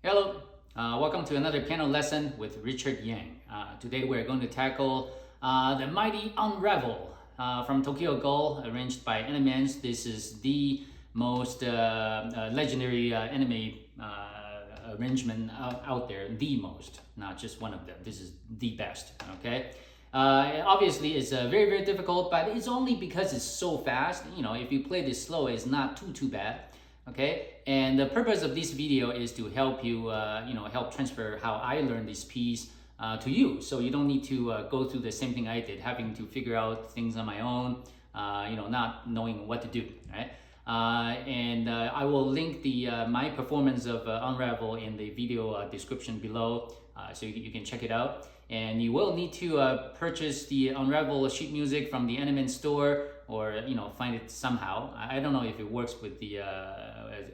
Hello, welcome to another piano lesson with Richard Yang. Today we're going to tackle the mighty Unravel from Tokyo Ghoul, arranged by Animenz. This is the most legendary anime arrangement out there, the most, not just one of them. This is the best, okay? Obviously, it's very, very difficult, but it's only because it's so fast. You know, if you play this slow, it's not too bad. Okay, and the purpose of this video is to help you, help transfer how I learned this piece to you, so you don't need to go through the same thing I did, having to figure out things on my own, not knowing what to do, right? I will link the my performance of Unravel in the video description below, so you can check it out. And you will need to purchase the Unravel sheet music from the Animenz store, or find it somehow. I don't know if it works with the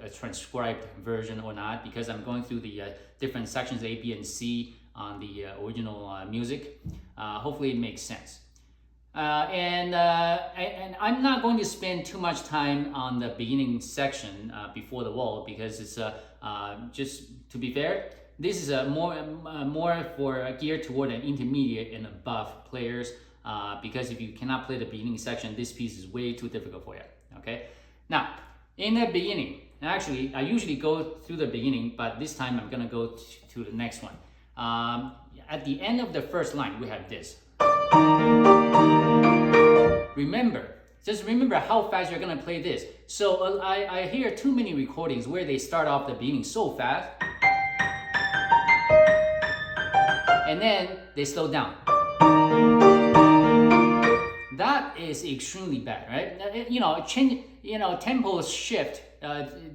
a transcribed version or not, because I'm going through the different sections A, B, and C on the original music. Hopefully it makes sense. And I'm not going to spend too much time on the beginning section before the wall, because it's just to be fair, this is more for geared toward an intermediate and above players, because if you cannot play the beginning section, this piece is way too difficult for you. Okay, now in the beginning, actually I usually go through the beginning, but this time I'm gonna go to the next one. At the end of the first line, we have this. Just remember how fast you're gonna play this. So I hear too many recordings where they start off the beginning so fast, and then they slow down. That is extremely bad, right? Tempo shift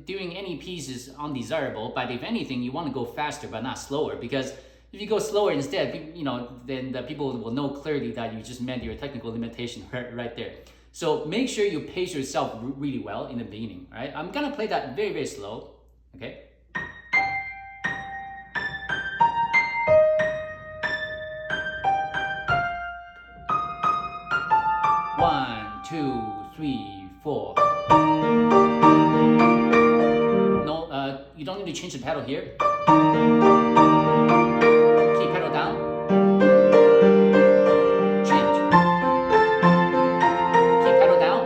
during any piece is undesirable, but if anything, you want to go faster but not slower, because if you go slower instead, then the people will know clearly that you just met your technical limitation right there. So make sure you pace yourself really well in the beginning, right? I'm gonna play that very, very slow, okay? One, two, three, four. No, you don't need to change the pedal here. Keep pedal down. Change. Keep pedal down.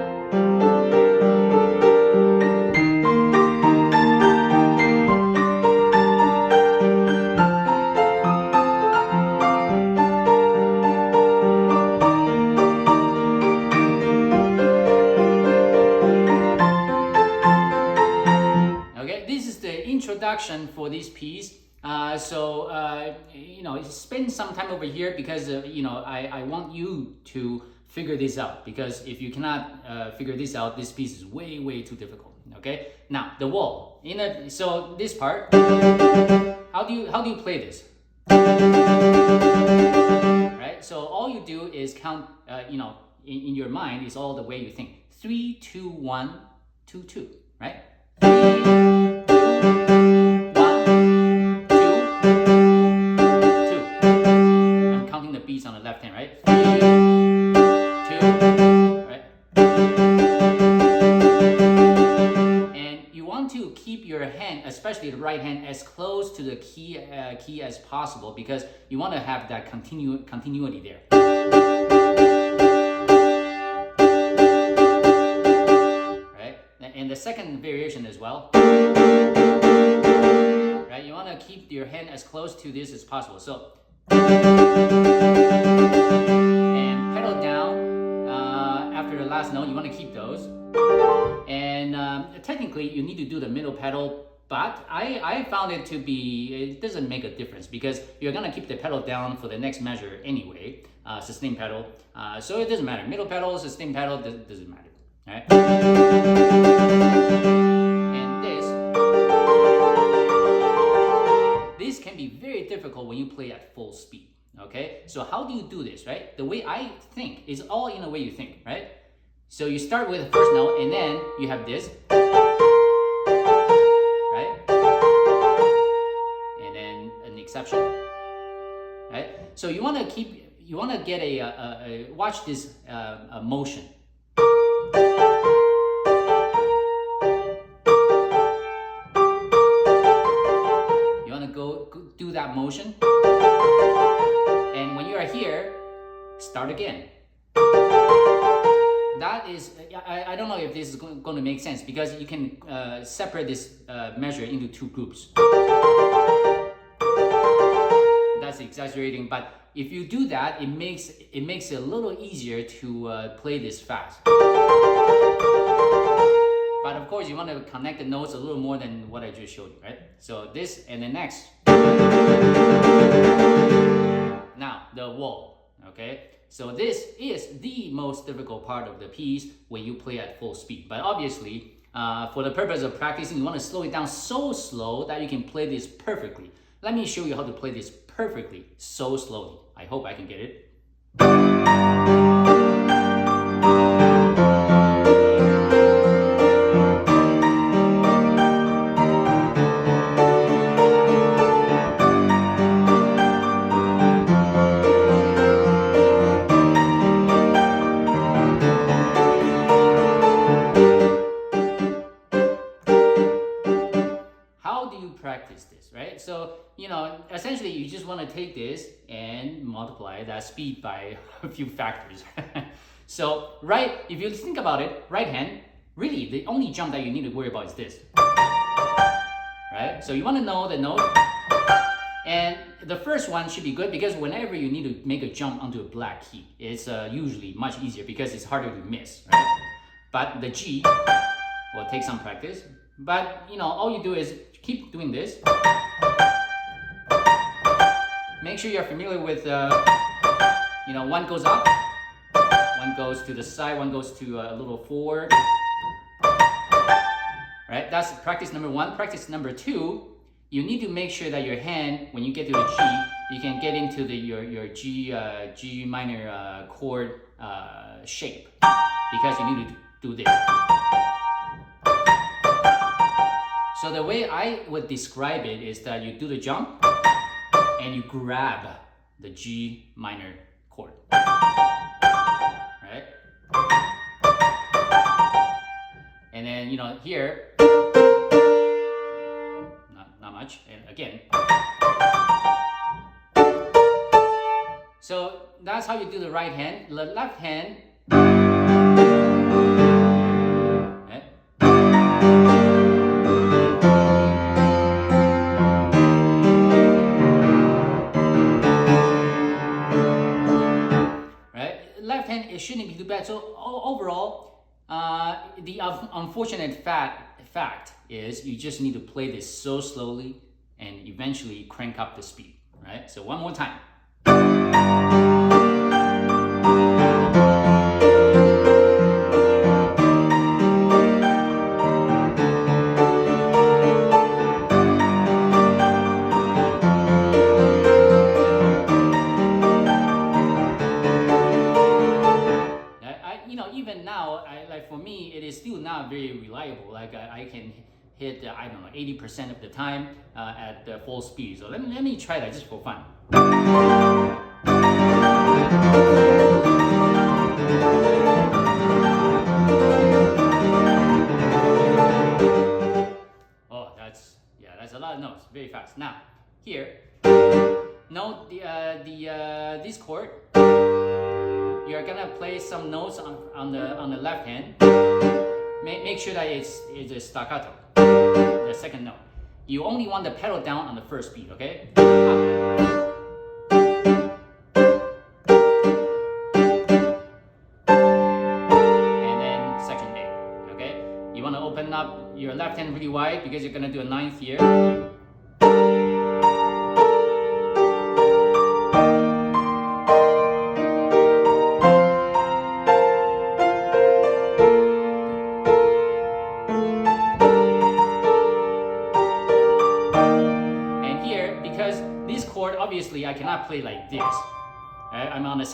Introduction for this piece. Spend some time over here, because I want you to figure this out, because if you cannot figure this out, this piece is way, way too difficult. Okay, now the wall so this part, how do you play this, right? So all you do is count, in your mind is all the way you think. 3, 2, 1, 2, 2, right? 3, on the left hand, right? 3, 2, right? And you want to keep your hand, especially the right hand, as close to the key as possible, because you want to have that continuity there. Right? And the second variation as well. Right? You want to keep your hand as close to this as possible. So, and pedal down after the last note. You want to keep those, and technically you need to do the middle pedal, but I found it doesn't make a difference, because you're gonna keep the pedal down for the next measure anyway, sustain pedal, so it doesn't matter. Middle pedal, sustain pedal, doesn't matter, right? And this can be very difficult when you play at full speed. Okay, so how do you do this, right? The way I think is all in the way you think, right? So you start with the first note, and then you have this, right? And then an exception, right? So you want to get watch this motion. You want to do that motion. And when you are here, start again. That is, I don't know if this is going to make sense, because you can separate this measure into two groups. That's exaggerating, but if you do that, it makes it a little easier to play this fast. But of course, you want to connect the notes a little more than what I just showed you, right? So this and the next. Now, the wall, okay? So this is the most difficult part of the piece when you play at full speed. But obviously, for the purpose of practicing, you want to slow it down so slow that you can play this perfectly. Let me show you how to play this perfectly, so slowly. I hope I can get it. Practice this, right? So, essentially you just want to take this and multiply that speed by a few factors. So, if you think about it, right hand, really the only jump that you need to worry about is this, right? So you want to know the note, and the first one should be good, because whenever you need to make a jump onto a black key, it's usually much easier because it's harder to miss, right? But the G will take some practice. But all you do is keep doing this. Make sure you're familiar with, one goes up, one goes to the side, one goes to a little forward. Right? That's practice number one. Practice number two, you need to make sure that your hand, when you get to the G, you can get into your G minor chord shape, because you need to do this. So the way I would describe it is that you do the jump and you grab the G minor chord, right? And then, here, not much, and again. So that's how you do the right hand. The left hand, it shouldn't be too bad. So overall, the unfortunate fact is you just need to play this so slowly and eventually crank up the speed, right? So one more time. Even now, for me, it is still not very reliable. Like I can hit, 80% of the time at full speed. So let me try that just for fun. Oh, that's a lot of notes, very fast. Now, here, note this chord. You're gonna play some notes on the left hand. Make sure that it's a staccato, the second note. You only want the pedal down on the first beat, okay? And then section A, okay? You want to open up your left hand really wide because you're gonna do a ninth here. Obviously, I cannot play like this. Right? I'm on the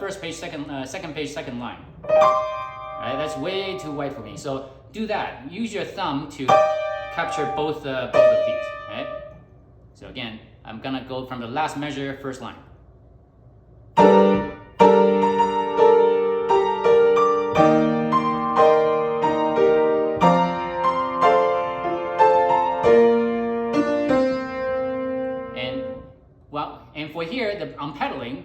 first page, second line. Right? That's way too wide for me. So do that. Use your thumb to capture both of these. Right? So again, I'm gonna go from the last measure, first line. for here, I'm pedaling.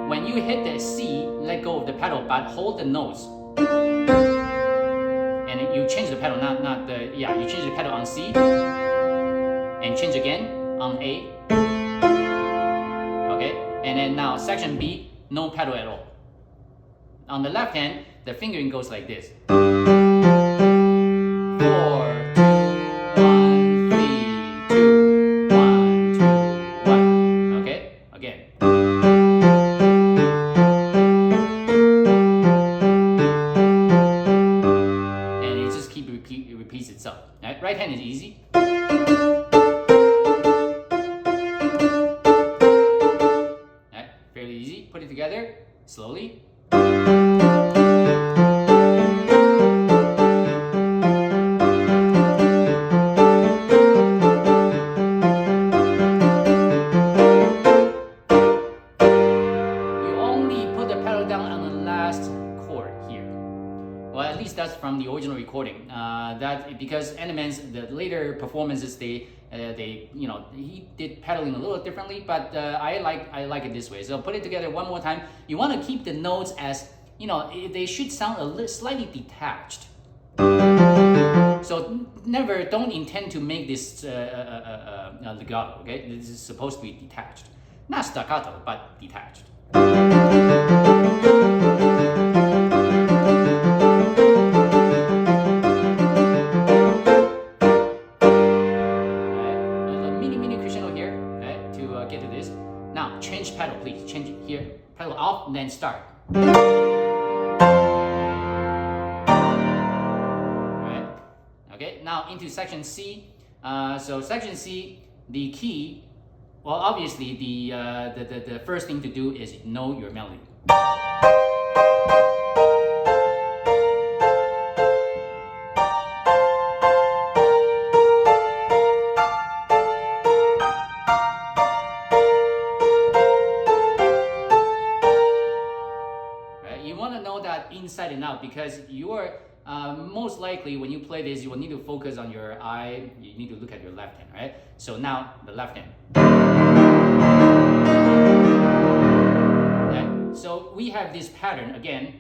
When you hit the C, let go of the pedal, but hold the notes. And you change the pedal, you change the pedal on C, and change again on A. Okay, and then now section B, no pedal at all. On the left hand, the fingering goes like this. 4, 2, 1, 3, 2, 1, 2, 1. Okay, again. And it just it repeats itself. Right hand is easy. Fairly easy. Put it together slowly. That's from the original recording. That because Animenz, the later performances, they he did pedaling a little differently, but I like it this way. So put it together one more time. You want to keep the notes as they should sound a little slightly detached. So don't intend to make this legato. Okay, this is supposed to be detached, not staccato, but detached. Get to this. Now change pedal, please. Change it here. Pedal off, and then start. Alright. Okay. Now into section C. So section C, the key. Well, obviously the first thing to do is know your melody. Inside and out, because you are most likely when you play this, you will need to focus on your eye. You need to look at your left hand, right? So now the left hand. Okay. So we have this pattern again.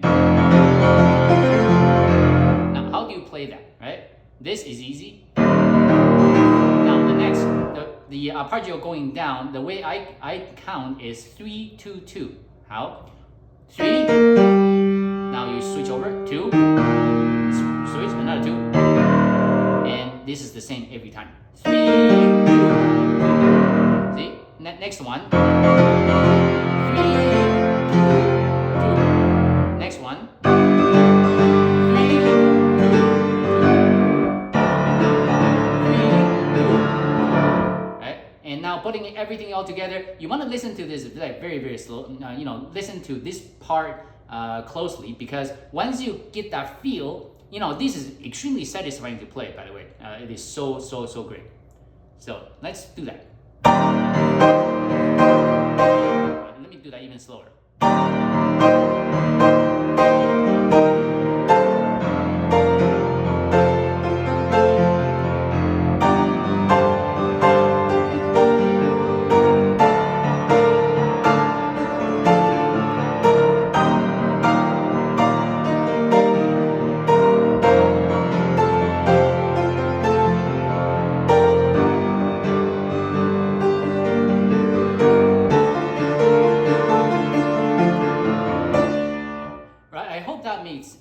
Now how do you play that, right? This is easy. Now the next, the arpeggio going down, the way I count is 3, 2, 2. How? 3. Now you switch over, 2, switch, another 2, and this is the same every time. 3, 2, 2. See? Next one. 3, 2, 2. Next one. 3, 2, 2. Right? And now putting everything all together, you want to listen to this like very, very slow. Listen to this part closely, because once you get that feel, this is extremely satisfying to play, by the way. It is so great. So let's do that. Let me do that even slower.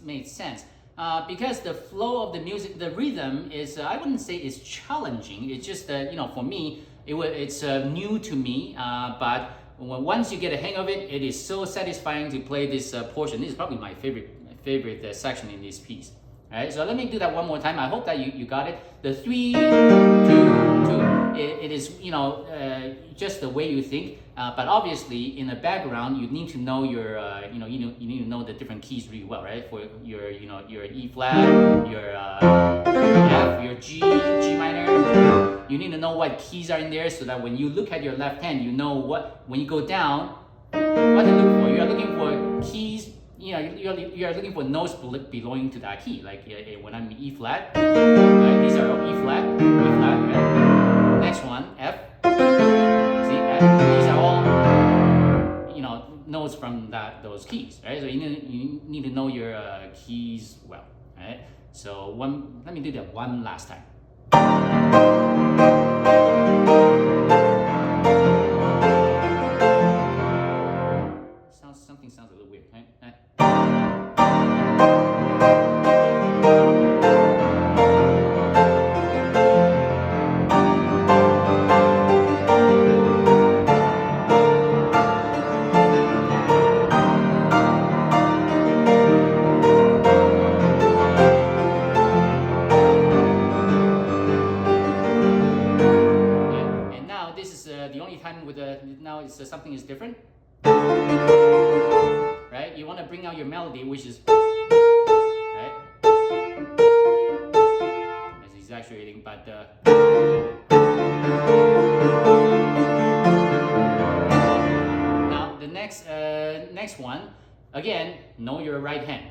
Made sense, because the flow of the music, the rhythm is I wouldn't say it's challenging. It's just for me it's new to me, but once you get a hang of it, it is so satisfying to play this portion. This is probably my favorite section in this piece. All right, so let me do that one more time. I hope that you got it. The 3, 2, 2. It is just the way you think, but obviously in the background you need to know your you need to know the different keys really well, right? For your your E flat, your F, your G minor. You need to know what keys are in there, so that when you look at your left hand, you know when you go down, what to look for. You are looking for keys. You are looking for notes belonging to that key. Like when I'm E flat, right? These are all E flat, right? Next one, F. See, F. These those keys, right? So you need to know your keys well, right? So let me do that one last time. Something sounds a little weird, right? And now this is the only time with now it's something is different. Right? You want to bring out your melody, which is right. That's exaggerating, but now the next one, again, know your right hand.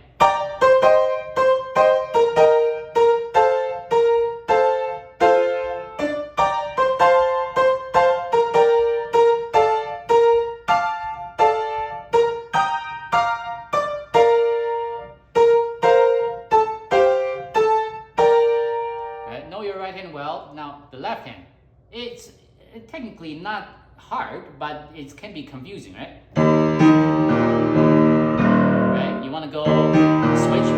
Know your right hand well. Now the left hand, it's technically not hard, but it can be confusing, right? Right? You want to go switch.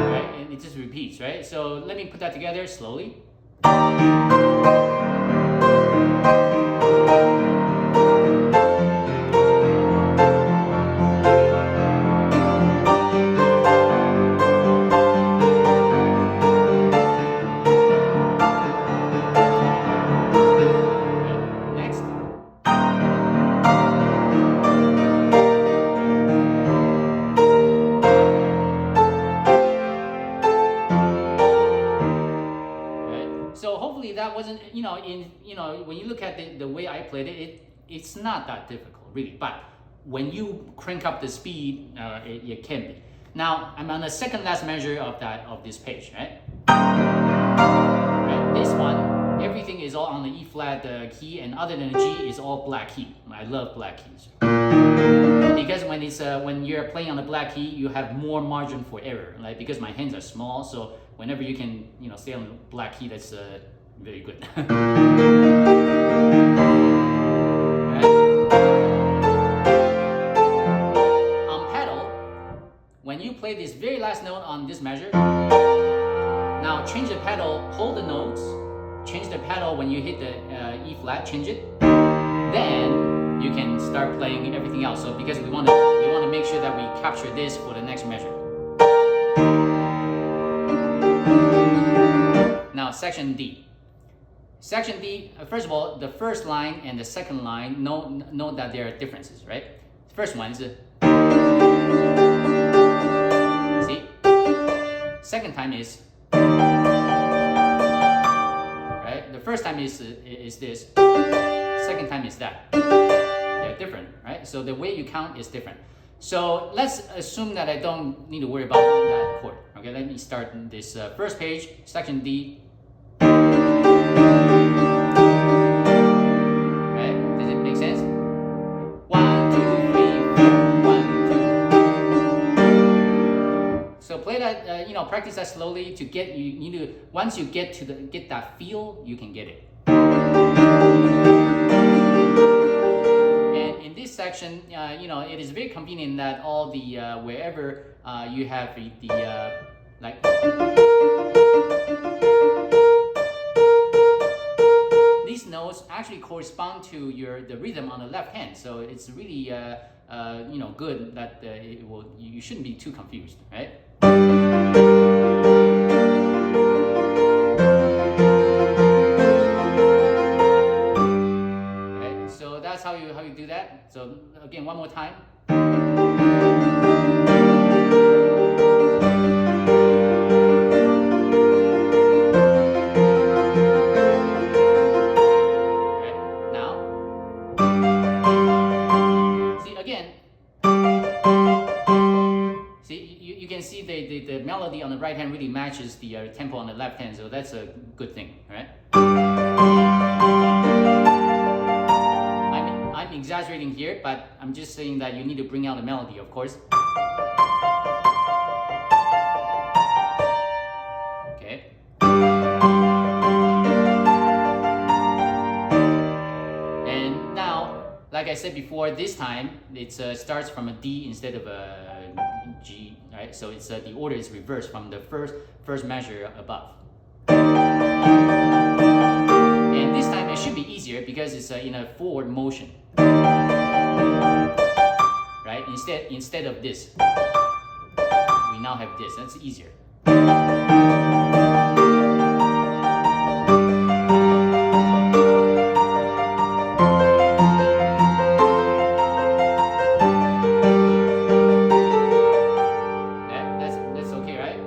Right? And it just repeats, right? So let me put that together slowly. Next. So hopefully that wasn't, when you look at the way I played it, it's not that difficult really. But when you crank up the speed, it can be. Now I'm on the second last measure of this page, right? Right? This one, everything is all on the E flat key, and other than the G is all black key. I love black keys because when you're playing on the black key, you have more margin for error. Like because my hands are small, so whenever you can stay on the black key, that's very good. Right? On pedal, when you play this very last note on this measure, now change the pedal, hold the notes, change the pedal when you hit the E flat, change it, then you can start playing everything else. So because we want to make sure that we capture this for the next measure. Now section D. Section D, first of all, the first line and the second line, know that there are differences, right? The first one is see? Second time is right? The first time is this, second time is that. They're different, right? So the way you count is different. So let's assume that I don't need to worry about that chord. Okay, let me start this first page, section D. Right? Does it make sense? 1, 2, 3, 4, 1, 2. So play that, practice that slowly to get you need to once you get that feel, you can get it. And in this section, it is very convenient that all the wherever you have the like. These notes actually correspond to the rhythm on the left hand, so it's really good that you shouldn't be too confused, right? Okay, so that's how you do that. So again, one more time. matches the tempo on the left hand, so that's a good thing, right? I'm exaggerating here, but I'm just saying that you need to bring out the melody, of course. Okay. And now, like I said before, this time it starts from a D instead of a G, right? So it's the order is reversed from the first measure above. And this time it should be easier because it's in a forward motion, right? Instead of this, we now have this. That's easier. That's okay, right?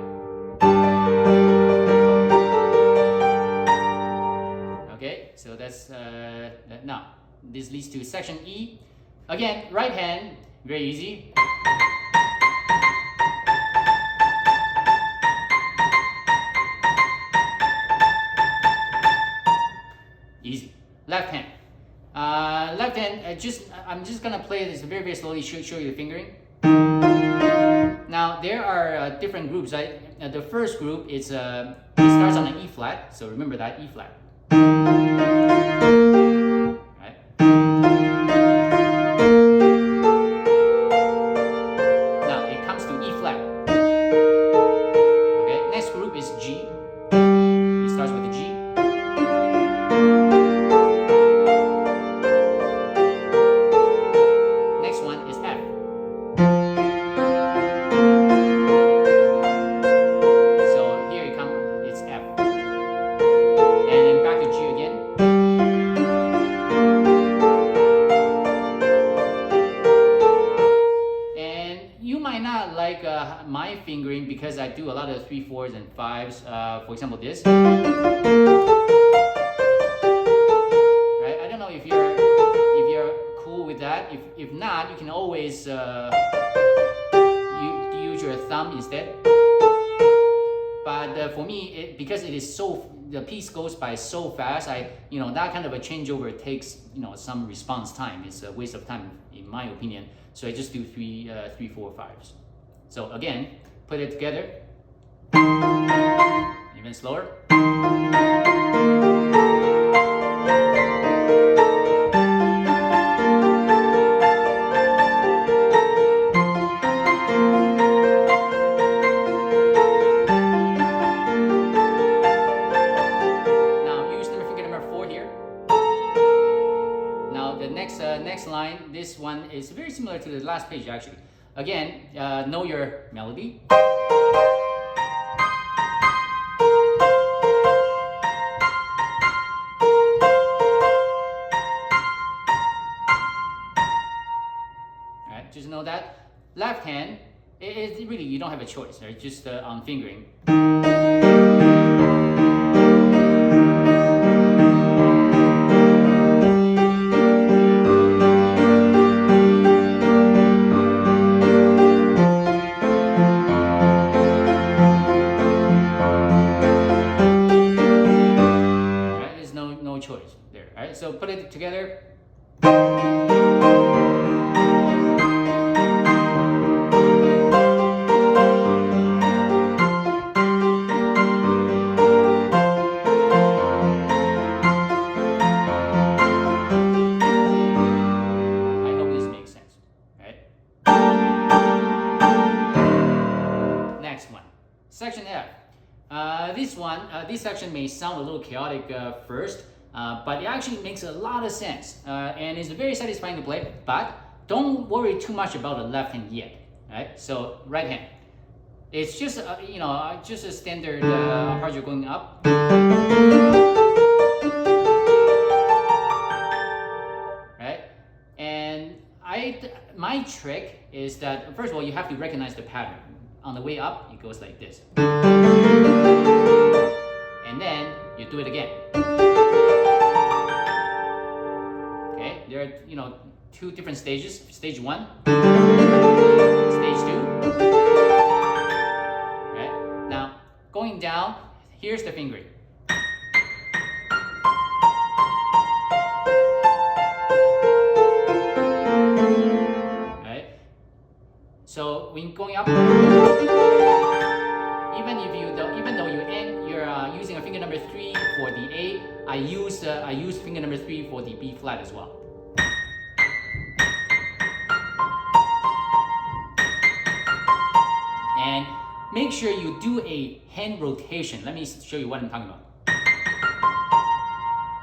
Okay, so that's now this leads to section E. Again, right hand, very easy. Easy. Left hand. Left hand. I'm just gonna play this very very slowly. Show you the fingering. Now there are different groups. The first group it starts on an E flat. So remember that E flat. Right. Now it comes to E flat. Okay. Next group is G. It starts with the G. Next one is F. So here it comes, it's F. And then back to G again. And you might not like my fingering because I do a lot of 3, 4s, and 5s. For example, this. Right? I don't know if you're cool with that. If not, you can always use your thumb instead. But for me, because it is the piece goes by so fast, that kind of a changeover takes some response time. It's a waste of time in my opinion. So I just do 3, 4, 5s. So again, put it together. Even slower. Next line, this one is very similar to the last page actually. Again, know your melody. Alright, just know that. Left hand, it really, you don't have a choice, right? Just on fingering. Choice there. All right, so put it together. I hope this makes sense. All right. Next one, section F. This section may sound a little chaotic first. But it actually makes a lot of sense and it's very satisfying to play. But don't worry too much about the left hand yet, right? So right hand, it's just just a standard arpeggio going up. Right? And my trick is that first of all you have to recognize the pattern. On the way up, it goes like this, and then you do it again. There are, 2 different stages. Stage 1, stage 2. Right? Now, going here's the fingering. Right? So when going up, even though you're using a finger number 3 for the A, I use finger number 3 for the B flat as well. And make sure you do a hand rotation. Let me show you what I'm talking about.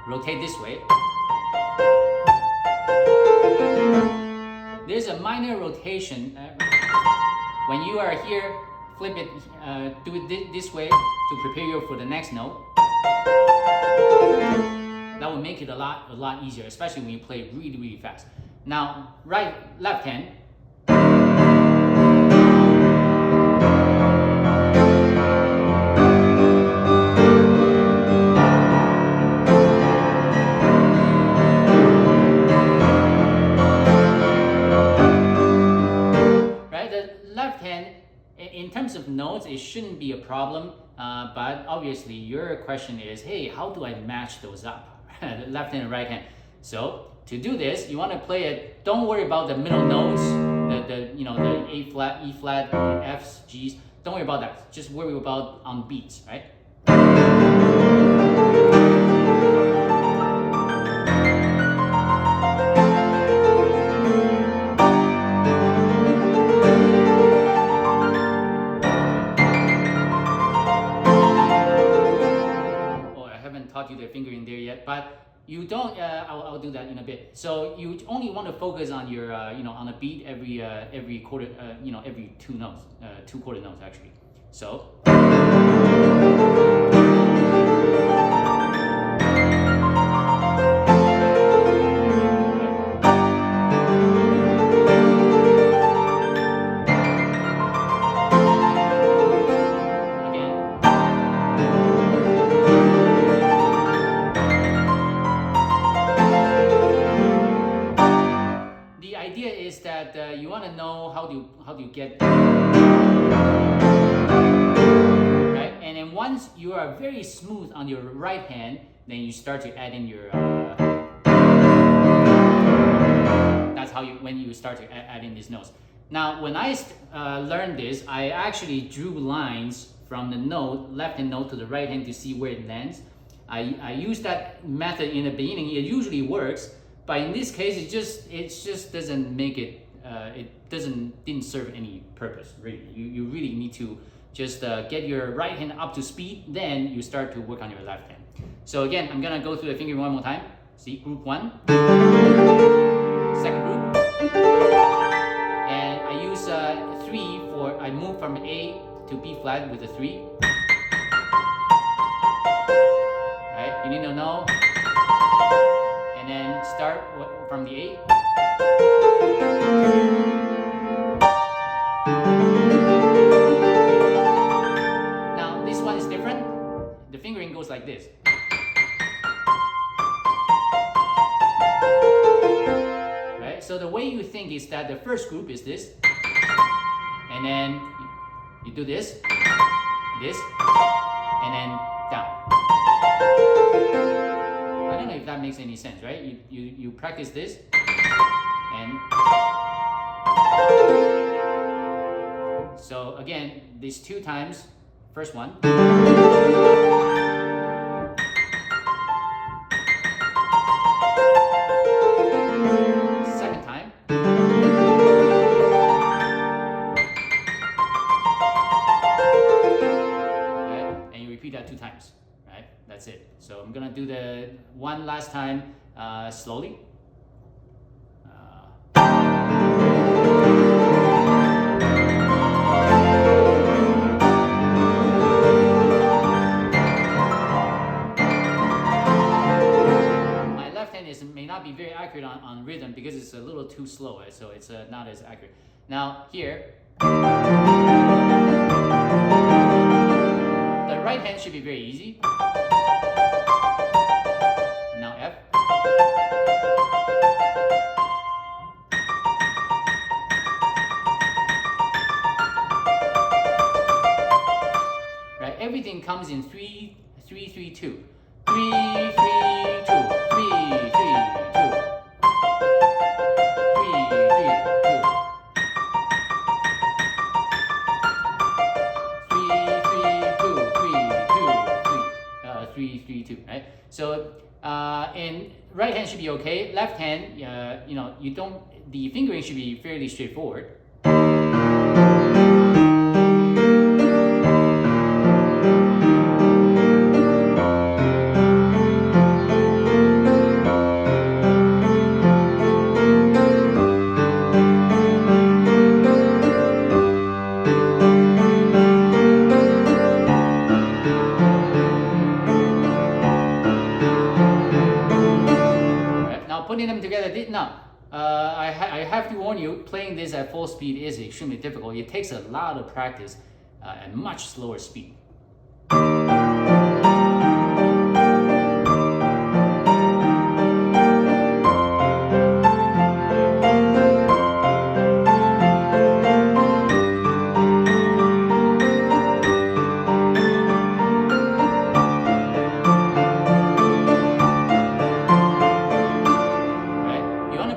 Rotate this way. There's a minor rotation. When you are here, flip it, do it this way to prepare you for the next note. That will make it a lot easier, especially when you play really fast. Now, left hand. Left hand, in terms of notes, it shouldn't be a problem, but obviously your question is, hey, how do I match those up? Left hand and right hand. So to do this, you want to play it. Don't worry about the middle notes, the A flat, E flat, F's, G's. Don't worry about that. Just worry about on beats, right? Taught you the fingering there yet, but you don't. I'll do that in a bit. So you only want to focus on your, on a beat every quarter, every 2 notes, 2 quarter notes actually. So. You want to know how do you get right, and then once you are very smooth on your right hand, then you start to add in your that's how when you start to add in these notes. Now when I learned this, I actually drew lines from the note, left hand note to the right hand to see where it lands. I used that method in the beginning. It usually works, but in this case it just doesn't make it. It didn't serve any purpose, really. You really need to just get your right hand up to speed, then you start to work on your left hand. So again, I'm gonna go through the fingering one more time. See, group 1, second group, and I use 3 for, I move from A to B flat with a 3. Right, you need to know, and then start from the A. Now this one is different. The fingering goes like this. Right? So the way you think is that the first group is this, and then you do this, and then down. I don't know if that makes any sense, right? You practice this, and so again, these 2 times. First one. Second time. Right? And you repeat that 2 times. Right? That's it. So I'm gonna do the one last time slowly. May not be very accurate on rhythm because it's a little too slow, so it's not as accurate. Now here, the right hand should be very easy. Now F. Right, everything comes in 3 So and right hand should be okay. Left hand, the fingering should be fairly straightforward. Putting them together, now I have to warn you, playing this at full speed is extremely difficult. It takes a lot of practice at much slower speed.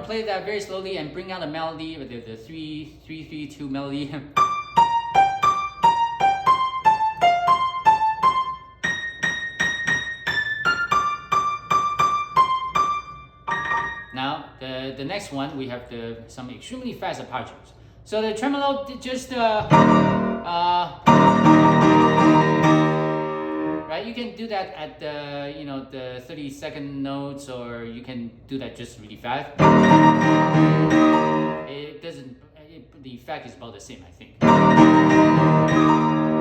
Play that very slowly and bring out a melody with the 3-3-3-2 melody. Now the next one, we have some extremely fast arpeggios. So the tremolo just right, you can do that at the the 30-second notes, or you can do that just really fast. It doesn't. The effect is about the same, I think.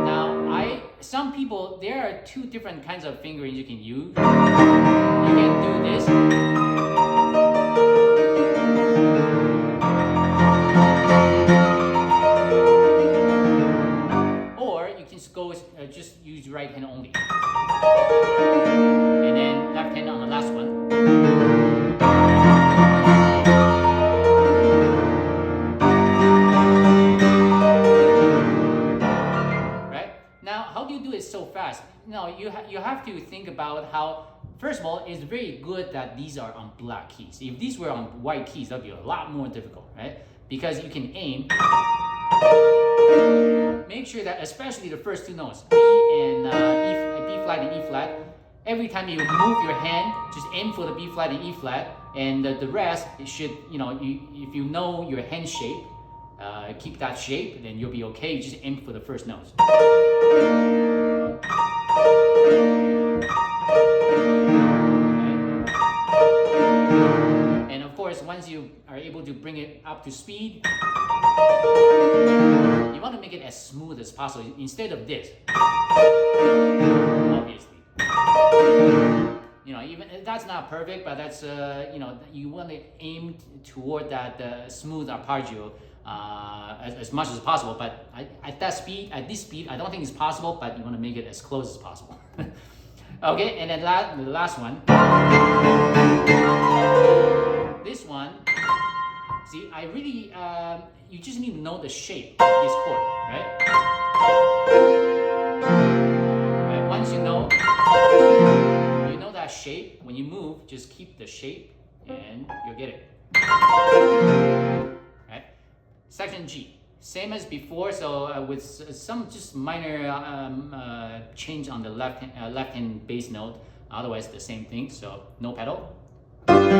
Now, some people, there are two different kinds of fingering you can use. You can do this. Or you can just use right hand only. And then left hand on the last one. Right? Now, how do you do it so fast? No, you have to think about how, first of all, it's very good that these are on black keys. If these were on white keys, that would be a lot more difficult, right? Because you can aim. Make sure that, especially the first two notes, B flat and E flat, every time you move your hand, just aim for the B flat and E flat, and the rest, it should, if you know your hand shape, keep that shape, then you'll be okay. You just aim for the first notes. And of course, once you are able to bring it up to speed, you want to make it as smooth as possible instead of this. Obviously, even that's not perfect, but that's you want to aim toward that smooth arpeggio as much as possible. But at this speed, I don't think it's possible. But you want to make it as close as possible. Okay, and then the last one. This one. See, I really, you just need to know the shape of this chord, right? Right? Once you know that shape, when you move, just keep the shape and you'll get it. Right? Section G, same as before, so with some just minor change on the left hand bass note, otherwise the same thing, so no pedal. Pedal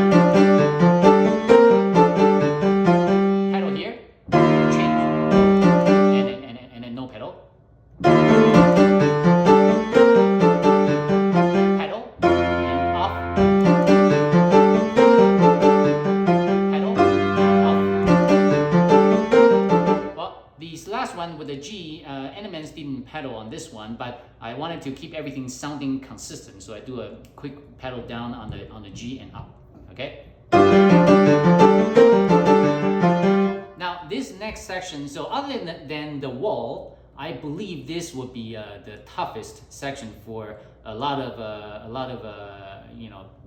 here, change, and then no pedal. Pedal, and off. Pedal, off. Well, this last one with the G, Animenz didn't pedal on this one, but I wanted to keep everything sounding consistent, so I do a quick pedal down on the G and up. Okay. Now this next section, so other than the wall, I believe this would be the toughest section for a lot of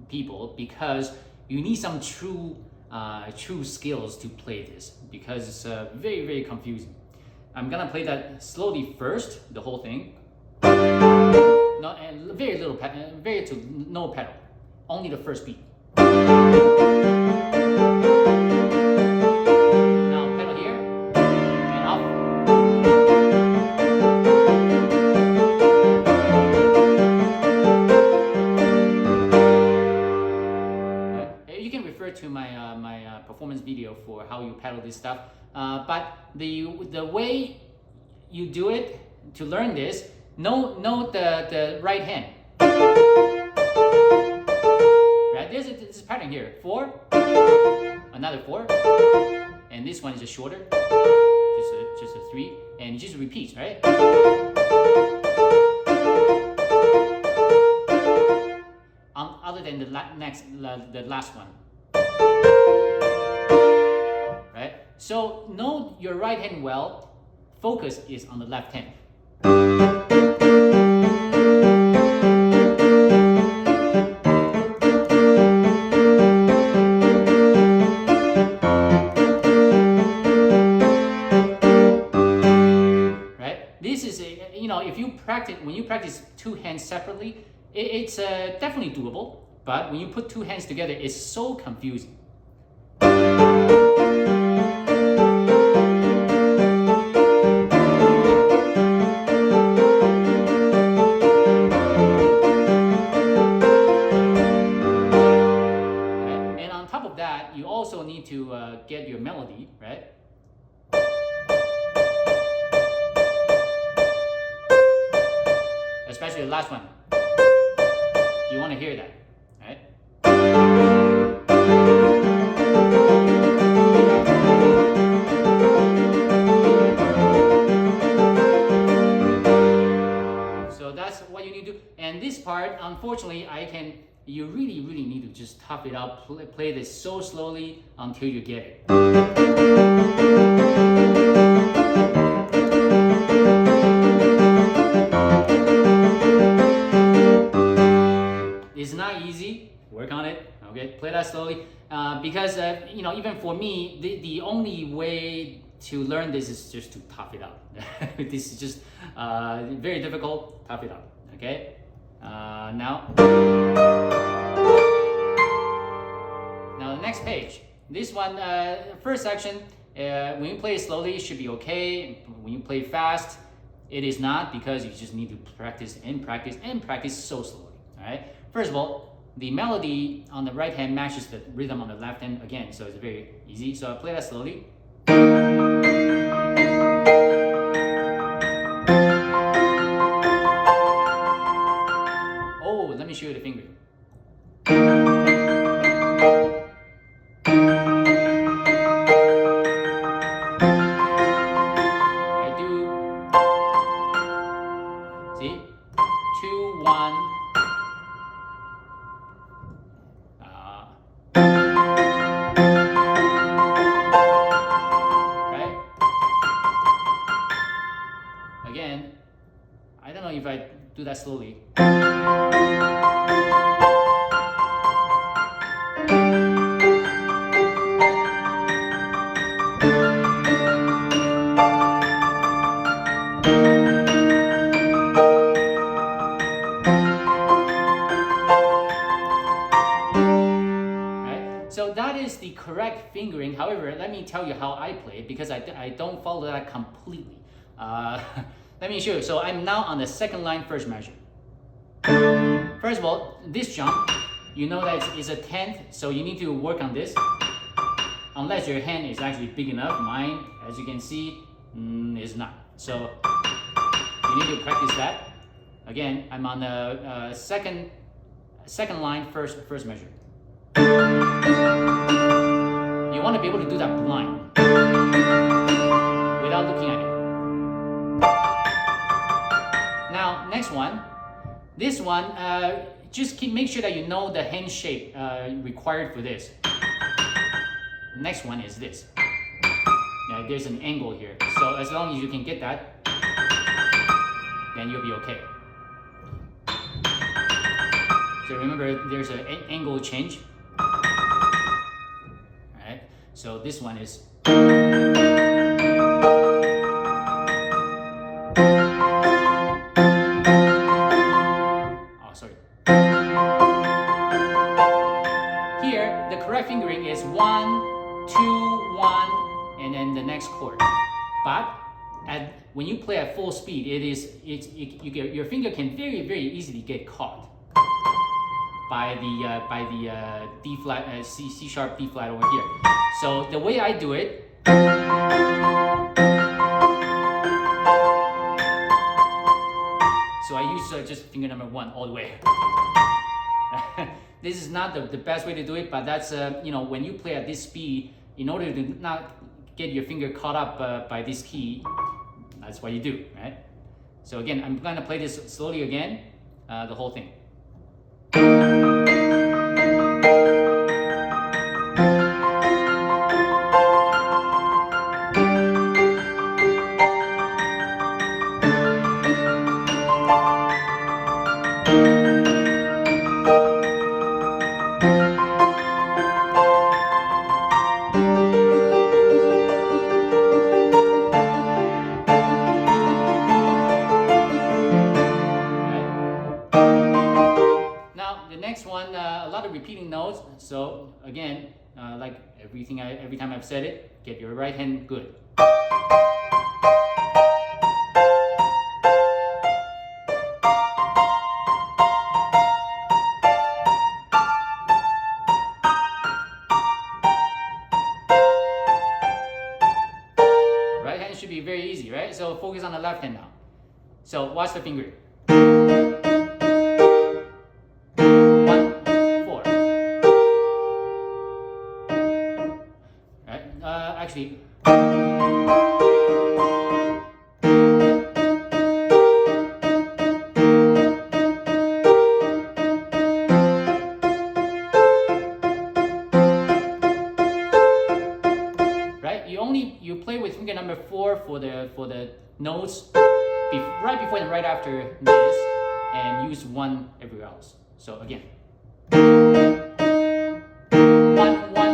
people, because you need some true skills to play this, because it's very, very confusing. I'm gonna play that slowly first, the whole thing. No, and very little, no pedal, only the first beat. Now pedal here and up. refer to my my performance video for how you pedal this stuff. But the way you do it to learn this, note the right hand. Right, there's this pattern here: 4, another 4, and this one is just shorter, just a 3, and it just repeats, right? Other than the last one, right? So know your right hand well. Focus is on the left hand. Right? This is if you practice, when you practice two hands separately, it's definitely doable. But when you put two hands together, it's so confusing. And on top of that, you also need to get your melody, right? Especially the last one. You want to hear that, right? So that's what you need to do. And this part, unfortunately, you really need to just tough it out, play this so slowly until you get it. It's not easy. Work on it. Okay, play that slowly. Because even for me, the only way to learn this is just to tough it out. This is just very difficult. Tough it out. Okay. Now the next page. This one, first section. When you play slowly, it should be okay. When you play fast, it is not, because you just need to practice and practice and practice so slowly. All right. First of all, the melody on the right hand matches the rhythm on the left hand again, so it's very easy. So I'll play that slowly. Oh, let me show you the finger. I do, see, 2, 1. Right? Again, I don't know if I do that slowly. So that is the correct fingering. However, let me tell you how I play it, because I don't follow that completely. Let me show you. So I'm now on the second line, first measure. First of all, this jump, you know that it's a 10th, so you need to work on this. Unless your hand is actually big enough. Mine, as you can see, is not. So you need to practice that. Again, I'm on the second line, first measure. You want to be able to do that blind, without looking at it. Now, next one. This one, just make sure that you know the hand shape required for this. Next one is this. There's an angle here. So as long as you can get that, then you'll be okay. So remember, there's an angle change. Alright, so this one is. Here, the correct fingering is 1, 2, 1, and then the next chord. But when you play at full speed, your finger can very easily get caught by the D flat, C sharp, D flat over here. So the way I do it, so I use just finger number 1 all the way. This is not the best way to do it, but that's when you play at this speed, in order to not get your finger caught up by this key, that's what you do, right? So again, I'm gonna play this slowly again, the whole thing. Next one, a lot of repeating notes. So again, like every time I've said it, get your right hand good. Right hand should be very easy, right? So focus on the left hand now. So watch the finger. Actually, right? You play with finger number 4 for the notes right before and right after this, and use 1 everywhere else. So again. 1, 1, 1.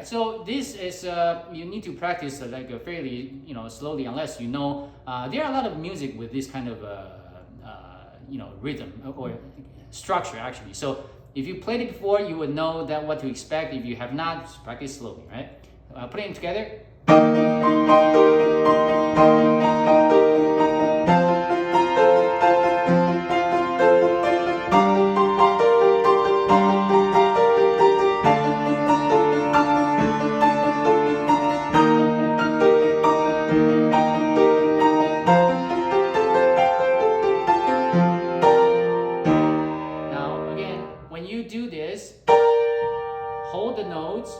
So this is you need to practice like fairly slowly, unless you know there are a lot of music with this kind of rhythm or structure actually. So if you played it before, you would know that what to expect. If you have not, just practice slowly, right? Put it together. Hold the notes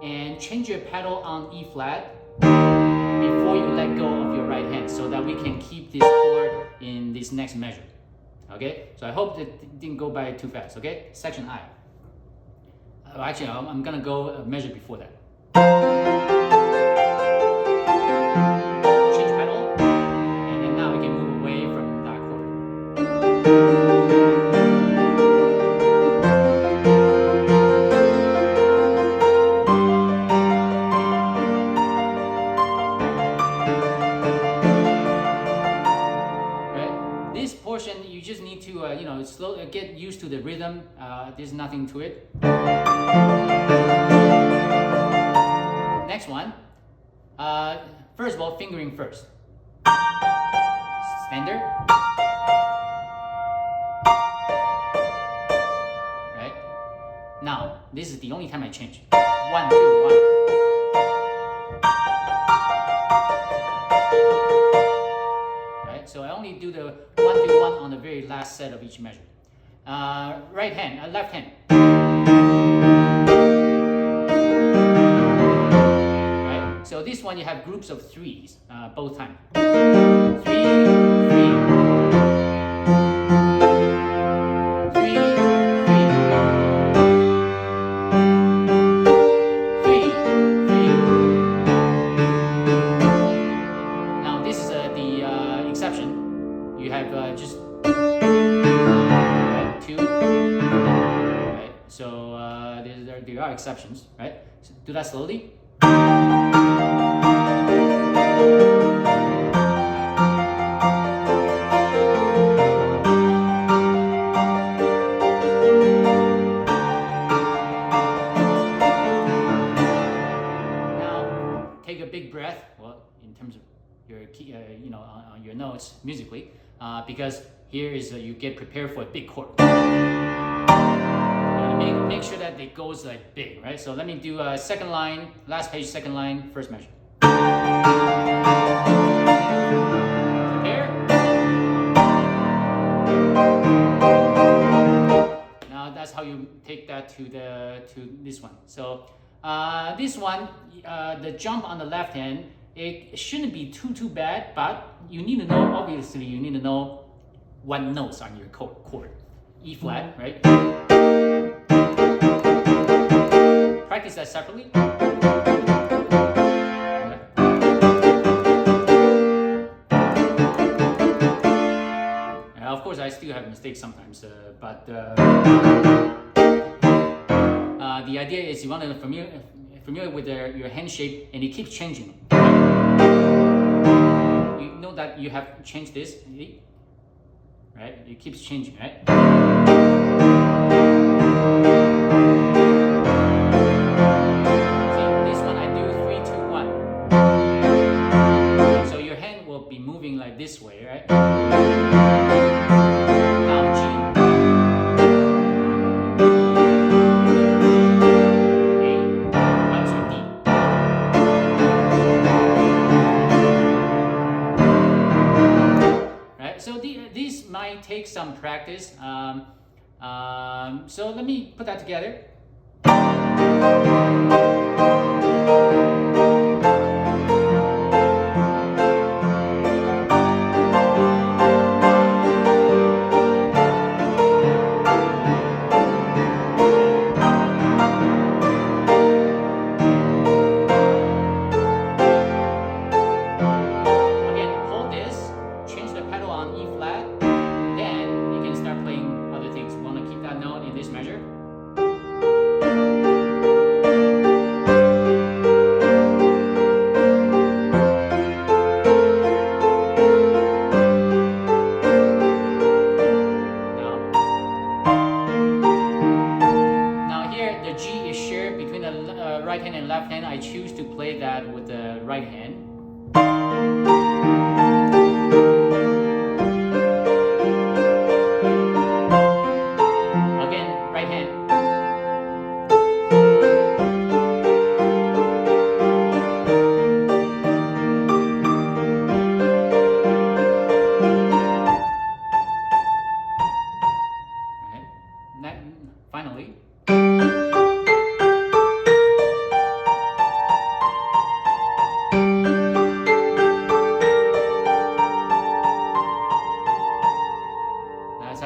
and change your pedal on E flat before you let go of your right hand, so that we can keep this chord in this next measure. Okay, so I hope that it didn't go by too fast. Okay, section I. Actually, I'm gonna go a measure before that. Change pedal, and then now we can move away from that chord. You just need to get used to the rhythm. There's nothing to it. Next one. First of all, fingering first. Standard. Right. Now this is the only time I change. 1, 2, 1. So I only do the 1, 2, 1 on the very last set of each measure. Right hand, left hand. Right. So this one you have groups of 3s both times. 3, 3. 3, 3. 3, 3. Now this is the exception. You have just 2, right? So there are exceptions, right? So do that slowly. on your notes musically, because here is you get prepared for a big chord. Make sure that it goes like big, right? So let me do second line, last page, second line, first measure. Prepare. Now that's how you take that to this one. So this one, the jump on the left hand, it shouldn't be too bad, but you need to know, obviously, you need to know what notes on your chord. E flat, right? Practice that separately. Of course, I still have mistakes sometimes, but the idea is you want to familiar with your hand shape, and it keeps changing. You know that you have changed this, right? It keeps changing, right? See, this one I do 3, 2, 1. So your hand will be moving like this way, right? Now G. So these might take some practice. So let me put that together. Right hand and left hand, I choose to play that with the right hand. Again, right hand. Right. Finally.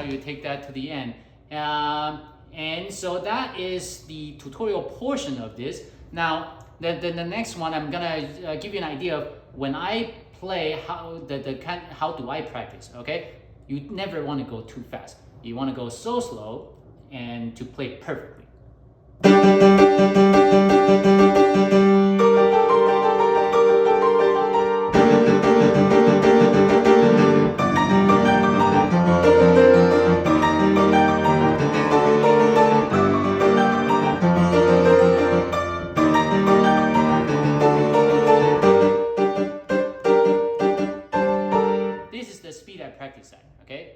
You take that to the end, and so that is the tutorial portion of this. Now the next one, I'm gonna give you an idea of when I play, how do I practice. Okay, you never want to go too fast. You want to go so slow and to play perfectly. Speed at practice at, okay?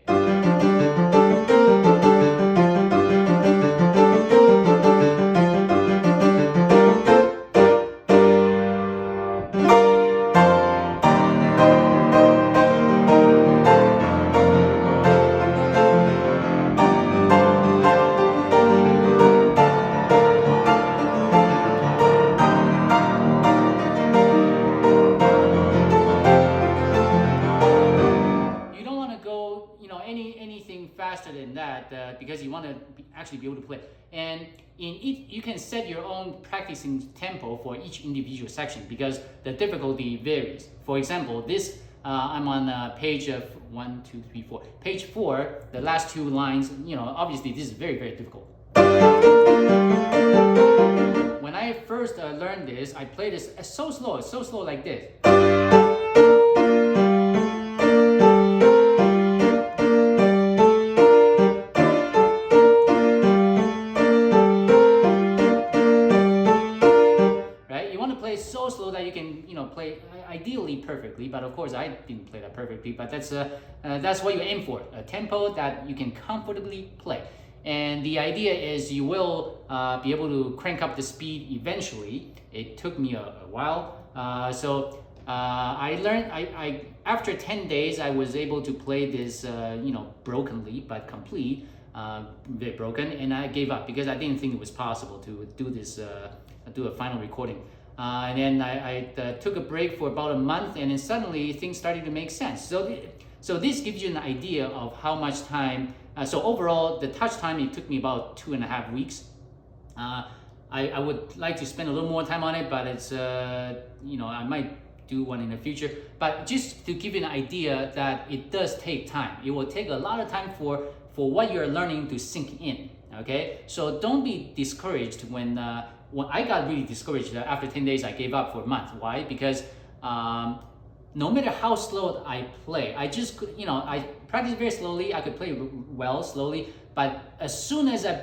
Anything faster than that, because you want to actually be able to play. And in each, you can set your own practicing tempo for each individual section because the difficulty varies. For example, this I'm on page of 1, 2, 3, 4. Page 4, the last 2 lines. Obviously this is very, very difficult. When I first learned this, I played this so slow like this. So slow that you can, play ideally perfectly, but but of course I didn't play that perfectly, but that's what you aim for, a tempo that you can comfortably play. And the idea is you will be able to crank up the speed eventually. It took me a while. I learned, after 10 days, I was able to play this, brokenly, but complete, bit broken, and I gave up because I didn't think it was possible to do this, do a final recording. And then I took a break for about a month, and then suddenly things started to make sense. So this gives you an idea of how much time. So overall, the touch time, it took me about 2.5 weeks. I would like to spend a little more time on it, but it's I might do one in the future. But just to give you an idea that it does take time. It will take a lot of time for what you're learning to sink in. Okay, so don't be discouraged when I got really discouraged after 10 days. I gave up for a month. Why? Because no matter how slow I play, I just I practice very slowly. I could play well slowly, but as soon as I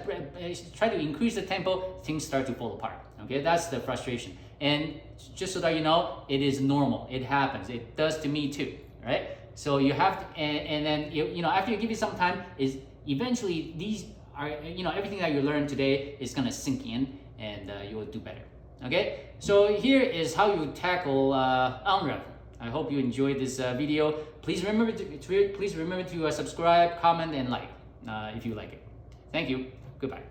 try to increase the tempo, things start to fall apart. Okay, that's the frustration. And just so that you know, it is normal. It happens. It does to me too. Right? So you have to, and then after you give it some time, is eventually these are everything that you learned today is gonna sink in, and you will do better. Okay, so here is how you tackle Unravel. I hope you enjoyed this video. Please remember to subscribe, comment, and like if you like it. Thank you. Goodbye.